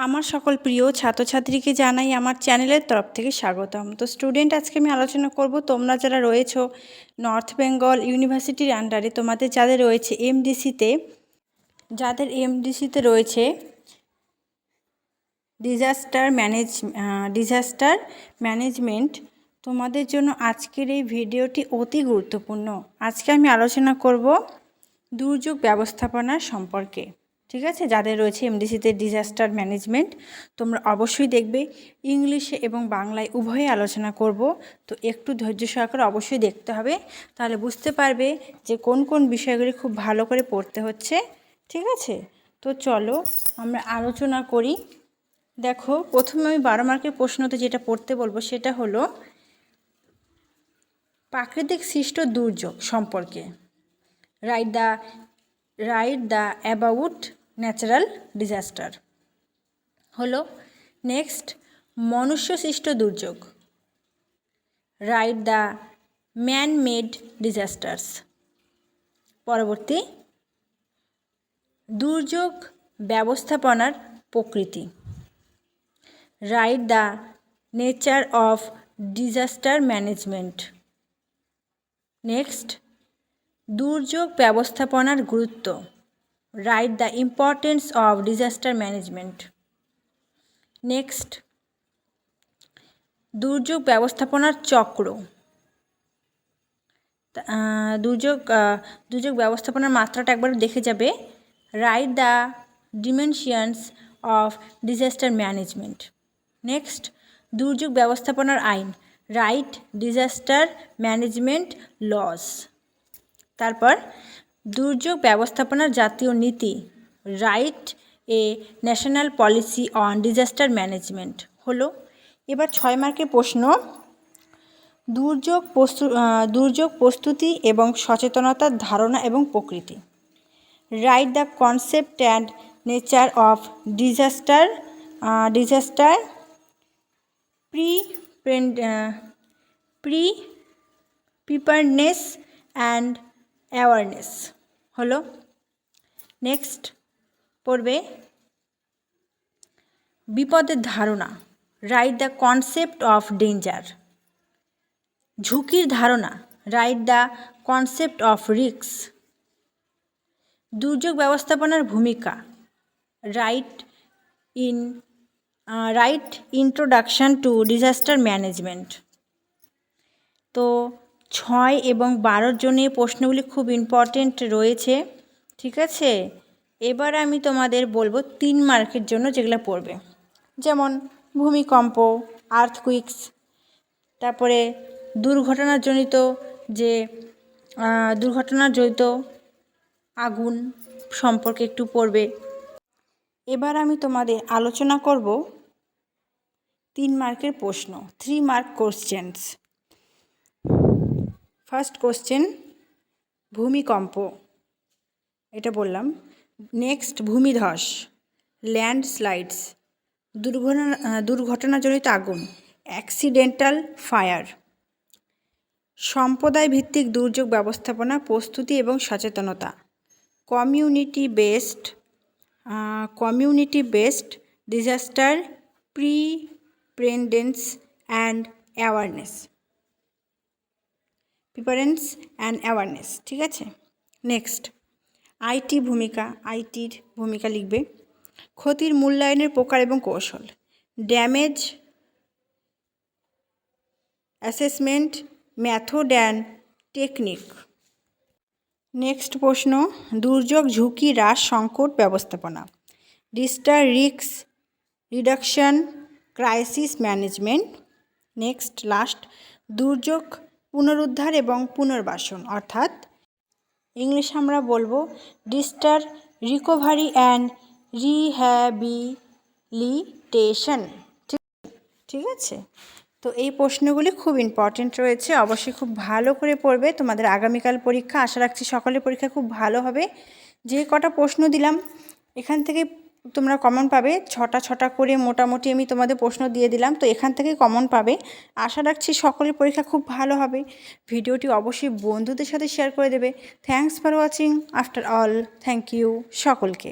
আমার সকল প্রিয় ছাত্রছাত্রীকে জানাই আমার চ্যানেলের তরফ থেকে স্বাগতম। তো স্টুডেন্ট, আজকে আমি আলোচনা করব তোমরা যারা রয়েছো নর্থ বেঙ্গল ইউনিভার্সিটির আন্ডারে, তোমাদের যাদের রয়েছে এমডিসিতে রয়েছে ডিজাস্টার ম্যানেজমেন্ট, তোমাদের জন্য আজকের এই ভিডিওটি অতি গুরুত্বপূর্ণ। আজকে আমি আলোচনা করব দুর্যোগ ব্যবস্থাপনা সম্পর্কে। ঠিক আছে, যাদের রয়েছে এমডিসিতে ডিজাস্টার ম্যানেজমেন্ট, তোমরা অবশ্যই দেখবে। ইংলিশে এবং বাংলায় উভয়ে আলোচনা করব, তো একটু ধৈর্য সহকারে অবশ্যই দেখতে হবে, তাহলে বুঝতে পারবে যে কোন কোন বিষয়গুলি খুব ভালো করে পড়তে হচ্ছে। ঠিক আছে, তো চলো আমরা আলোচনা করি। দেখো, প্রথমে আমি 12 মার্কের প্রশ্নতে যেটা পড়তে বলবো সেটা হলো প্রাকৃতিক সৃষ্ট দুর্যোগ সম্পর্কে। Write the about natural disaster হলো। নেক্সট, মনুষ্য সৃষ্ট দুর্যোগ। Write the man made disasters. পরবর্তী, দুর্যোগ ব্যবস্থাপনার প্রকৃতি। Write the nature of disaster management. Next, দুর্যোগ ব্যবস্থাপনার গুরুত্ব। Write the importance of disaster management. Next, দুর্যোগ ব্যবস্থাপনার চক্র। দুর্যোগ ব্যবস্থাপনার মাত্রাটা একবার দেখে যাবে। Write the dimensions of disaster management. Next, দুর্যোগ ব্যবস্থাপনার আইন। Write disaster management laws. তারপর, দুর্যোগ ব্যবস্থাপনার জাতীয় নীতি। Write a national policy on disaster management হলো। এবার 6 মার্কের প্রশ্ন, দুর্যোগ প্রস্তুতি এবং সচেতনতার ধারণা এবং প্রকৃতি। Write the concept and nature of disaster preparedness and awareness হলো। নেক্সট পড়বে বিপদের ধারণা। Write the concept of danger. ঝুঁকির ধারণা। Write the concept of risk. দুর্যোগ ব্যবস্থাপনার ভূমিকা। Write introduction to disaster management. তো 6 এবং 12 জন্য প্রশ্নগুলি খুব ইম্পর্টেন্ট রয়েছে। ঠিক আছে, এবার আমি তোমাদের বলবো 3 মার্কের জন্য যেগুলো পড়বে, যেমন ভূমিকম্প, আর্থকুইকস, তারপরে দুর্ঘটনাজনিত আগুন সম্পর্কে একটু পড়বে। এবার আমি তোমাদের আলোচনা করব 3 মার্কের প্রশ্ন, 3 মার্ক কোশ্চেন্স। ফার্স্ট কোশ্চেন, ভূমিকম্প, এটা বললাম। নেক্সট, ভূমিধস, ল্যান্ডস্লাইডস, দুর্ঘটনাজনিত আগুন, অ্যাক্সিডেন্টাল ফায়ার। সম্প্রদায় ভিত্তিক দুর্যোগ ব্যবস্থাপনা, প্রস্তুতি এবং সচেতনতা। Community based disaster preparedness and awareness. ঠিক আছে, নেক্সট, আইটির ভূমিকা লিখবে। ক্ষতির মূল্যায়নের প্রকার এবং কৌশল। Damage assessment method and technique. Next প্রশ্ন, দুর্যোগ ঝুঁকি হ্রাস সংকট ব্যবস্থাপনা। Disaster risk reduction crisis management. Next, last, দুর্যোগ পুনরুদ্ধার এবং পুনর্বাসন, অর্থাৎ ইংলিশ আমরা বলবো ডিজাস্টার রিকভারি অ্যান্ড রিহ্যাবিলিটেশন। ঠিক আছে, তো এই প্রশ্নগুলি খুব ইম্পর্টেন্ট রয়েছে, অবশ্যই খুব ভালো করে পড়বে। তোমাদের আগামীকাল পরীক্ষা, আশা রাখছি সকলের পরীক্ষা খুব ভালো হবে। যে কটা প্রশ্ন দিলাম এখান থেকে তোমরা কমন পাবে, 6টা করে মোটামুটি আমি তোমাদের প্রশ্ন দিয়ে দিলাম, তো এখান থেকে কমন পাবে। আশা রাখছি সকলের পরীক্ষা খুব ভালো হবে। ভিডিওটি অবশ্যই বন্ধুদের সাথে শেয়ার করে দেবে। Thanks for watching. After all, thank you সকলকে।